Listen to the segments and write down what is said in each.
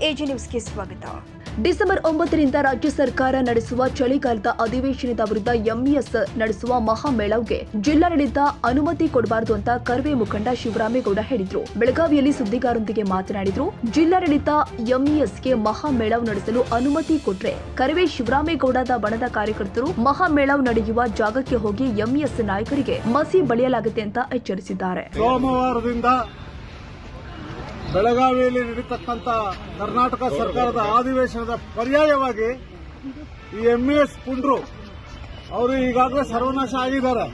AG ನ್ಯೂಸ್ಗೆ ಸ್ವಾಗತ. December 9ರಿಂದ ರಾಜ್ಯ ಸರ್ಕಾರ ನಡೆಸುವ ಚಳಿಗಾಲದ ಅಧಿವೇಶನದ ವಿರುದ್ಧ ಎಂಇಎಸ್ ನಡೆಸುವ ಮಹಾಮೇಳವ್ಗೆ ಜಿಲ್ಲಾಡಳಿತ ಅನುಮತಿ ಕೊಡಬಾರದು ಅಂತ ಕರ್ವೆ ಮುಖಂಡ ಶಿವರಾಮೇಗೌಡ ಹೇಳಿದ್ರು. ಬೆಳಗಾವಿಯಲ್ಲಿ ಸುದ್ದಿಗಾರರೊಂದಿಗೆ ಮಾತನಾಡಿದ್ರು. ಜಿಲ್ಲಾಡಳಿತ ಎಂಇಎಸ್ಗೆ ಮಹಾಮೇಳವ್ ನಡೆಸಲು ಅನುಮತಿ ಕೊಟ್ರೆ ಕರ್ವೆ ಶಿವರಾಮೇಗೌಡದ ಬಣದ ಕಾರ್ಯಕರ್ತರು ಮಹಾಮೇಳವ್ ನಡೆಯುವ ಜಾಗಕ್ಕೆ ಹೋಗಿ ಎಂಇಎಸ್ ನಾಯಕರಿಗೆ ಮಸಿ ಬಳಿಯಲಾಗುತ್ತೆ ಅಂತ ಎಚ್ಚರಿಸಿದ್ದಾರೆ. ಸೋಮವಾರದಿಂದ ಬೆಳಗಾವಿಯಲ್ಲಿ ನಡೀತಕ್ಕಂಥ ಕರ್ನಾಟಕ ಸರ್ಕಾರದ ಅಧಿವೇಶನದ ಪರ್ಯಾಯವಾಗಿ ಈ ಎಂಇಎಸ್ ಪುಂಡ್ರು ಅವರು ಈಗಾಗಲೇ ಸರ್ವನಾಶ ಆಗಿದ್ದಾರೆ.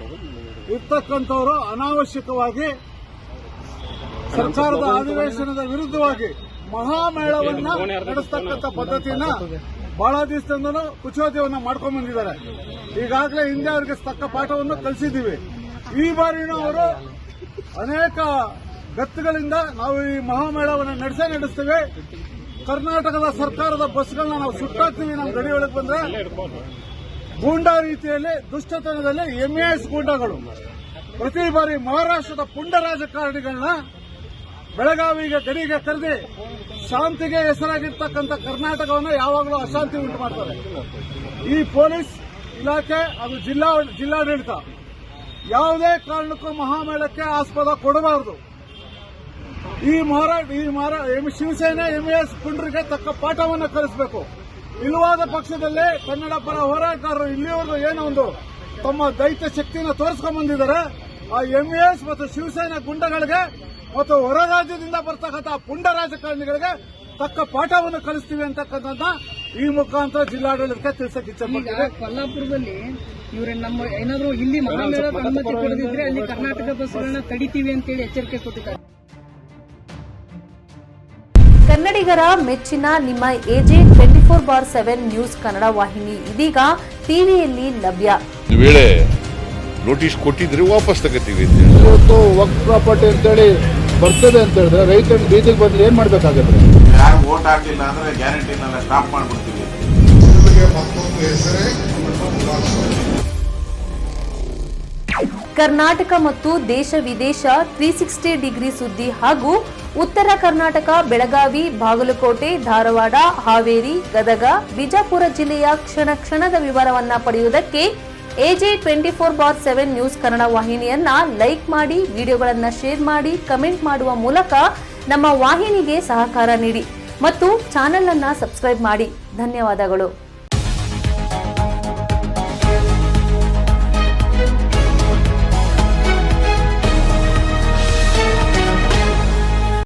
ಇರ್ತಕ್ಕಂಥವರು ಅನಾವಶ್ಯಕವಾಗಿ ಸರ್ಕಾರದ ಅಧಿವೇಶನದ ವಿರುದ್ಧವಾಗಿ ಮಹಾಮೇಳವನ್ನ ನಡೆಸ್ತಕ್ಕಂಥ ಪದ್ಧತಿಯನ್ನ ಬಹಳ ದಿವಸದಿಂದಲೂ ಕುಚೋದ್ಯವನ್ನ ಮಾಡ್ಕೊಂಡ್ ಬಂದಿದ್ದಾರೆ. ಈಗಾಗಲೇ ಹಿಂದೆ ಅವರಿಗೆ ತಕ್ಕ ಪಾಠವನ್ನು ಕಲಿಸಿದ್ದೀವಿ. ಈ ಬಾರಿನೂ ಅವರು ಅನೇಕ ಗತ್ತುಗಳಿಂದ ನಾವು ಈ ಮಹಾಮೇಳವನ್ನು ನಡೆಸ್ತೇವೆ. ಕರ್ನಾಟಕದ ಸರ್ಕಾರದ ಬಸ್ಗಳನ್ನ ನಾವು ಸುಟ್ಟಾಕ್ತೀವಿ. ನಮ್ಮ ಗಡಿ ಒಳಗೆ ಬಂದ್ರೆ ಗೂಂಡಾ ರೀತಿಯಲ್ಲಿ ದುಷ್ಟತನದಲ್ಲಿ ಎಂಇಎಸ್ ಗೂಂಡಾಗಳು ಪ್ರತಿ ಬಾರಿ ಮಹಾರಾಷ್ಟ್ರದ ಪುಂಡ ರಾಜಕಾರಣಿಗಳನ್ನ ಬೆಳಗಾವಿಗೆ ಗಡಿಗೆ ಕರೆದಿ ಶಾಂತಿಗೆ ಹೆಸರಾಗಿರ್ತಕ್ಕಂಥ ಕರ್ನಾಟಕವನ್ನು ಯಾವಾಗಲೂ ಅಶಾಂತಿ ಉಂಟು ಮಾಡ್ತಾರೆ. ಈ ಪೊಲೀಸ್ ಇಲಾಖೆ ಅದು ಜಿಲ್ಲಾಡಳಿತ ಯಾವುದೇ ಕಾರಣಕ್ಕೂ ಮಹಾಮೇಳಕ್ಕೆ ಆಸ್ಪದ ಕೊಡಬಾರದು. ಈ ಶಿವಸೇನೆ ಎಂಇಎಸ್ ಪುಂಡ್ರಿಗೆ ತಕ್ಕ ಪಾಠವನ್ನು ಕಲಿಸಬೇಕು. ಇಲ್ಲವಾದ ಪಕ್ಷದಲ್ಲಿ ಕನ್ನಡ ಪರ ಹೋರಾಟಗಾರರು ಇಲ್ಲಿವರೆಗೂ ಏನೋ ಒಂದು ತಮ್ಮ ದೈತ್ಯ ಶಕ್ತಿಯನ್ನು ತೋರಿಸ್ಕೊಂಡ್ ಬಂದಿದ್ದಾರೆ. ಆ ಎಂಇಎಸ್ ಮತ್ತು ಶಿವಸೇನೆ ಗುಂಡಗಳಿಗೆ ಮತ್ತು ಹೊರ ರಾಜ್ಯದಿಂದ ಬರ್ತಕ್ಕಂಥ ಪುಂಡ ರಾಜಕಾರಣಿಗಳಿಗೆ ತಕ್ಕ ಪಾಠವನ್ನು ಕಲಿಸ್ತೀವಿ ಅಂತಕ್ಕಂಥ ಈ ಮುಖಾಂತರ ಜಿಲ್ಲಾಡಳಿತಕ್ಕೆ ತಿಳಿಸಕ್ಕೆ ಇಚ್ಛೆಪಡ್ತೀವಿ. ಕೊಲ್ಲಾಪುರದಲ್ಲಿ ಇವರು ನಮ್ಮ ಏನಾದರೂ ಇಲ್ಲಿ ಮಹಾಮೇಳಕ್ಕೆ ಅನುಮತಿ ಕೊಡದಿದ್ರೆ ಅಲ್ಲಿ ಕರ್ನಾಟಕ ಬಸ್ಗಳನ್ನ ತಡಿತೀವಿ ಅಂತೇಳಿ ಎಚ್ಚರಿಕೆ ಕೊಟ್ಟಿದ್ದಾರೆ. ಕನ್ನಡಿಗರ ಮೆಚ್ಚಿನ ನಿಮ್ಮ ಎಜೆ 24/7 ನ್ಯೂಸ್ ಕನ್ನಡ ವಾಹಿನಿ ಇದೀಗ ಟಿವಿಯಲ್ಲಿ ಲಭ್ಯ. ವೇಳೆ ನೋಟಿಸ್ ಕೊಟ್ಟಿದ್ರೆ ವಾಪಸ್ ತಗೋತೀವಿ. ಇವತ್ತು ವಕ್ಫ್ ಪ್ರಾಪರ್ಟಿ ಅಂತೇಳಿ ಬರ್ತದೆ ಅಂತ ಹೇಳಿದ್ರೆ ರೈತರು ಬೀದಿಗೆ ಬಂದ್ರೆ ಏನ್ ಮಾಡ್ಬೇಕಾಗತ್ತೆ? ಯಾರು ವೋಟ್ ಹಾಕಿಲ್ಲ ಅಂದ್ರೆ ಗ್ಯಾರಂಟಿನೆಲ್ಲ ಸ್ಟಾಪ್ ಮಾಡ್ಬಿಡ್ತೀವಿ. ಕರ್ನಾಟಕ ಮತ್ತು ದೇಶ ವಿದೇಶ 360 ಡಿಗ್ರಿ ಸುದ್ದಿ ಹಾಗೂ ಉತ್ತರ ಕರ್ನಾಟಕ ಬೆಳಗಾವಿ, ಬಾಗಲಕೋಟೆ, ಧಾರವಾಡ, ಹಾವೇರಿ, ಗದಗ, ಬಿಜಾಪುರ ಜಿಲ್ಲೆಯ ಕ್ಷಣ ಕ್ಷಣದ ವಿವರವನ್ನ ಪಡೆಯುವುದಕ್ಕೆ ಎಜೆ 24/7 ನ್ಯೂಸ್ ಕನ್ನಡ ವಾಹಿನಿಯನ್ನ ಲೈಕ್ ಮಾಡಿ, ವಿಡಿಯೋಗಳನ್ನ ಶೇರ್ ಮಾಡಿ, ಕಮೆಂಟ್ ಮಾಡುವ ಮೂಲಕ ನಮ್ಮ ವಾಹಿನಿಗೆ ಸಹಕಾರ ನೀಡಿ ಮತ್ತು ಚಾನೆಲ್ ಅನ್ನ ಸಬ್ಸ್ಕ್ರೈಬ್ ಮಾಡಿ. ಧನ್ಯವಾದಗಳು.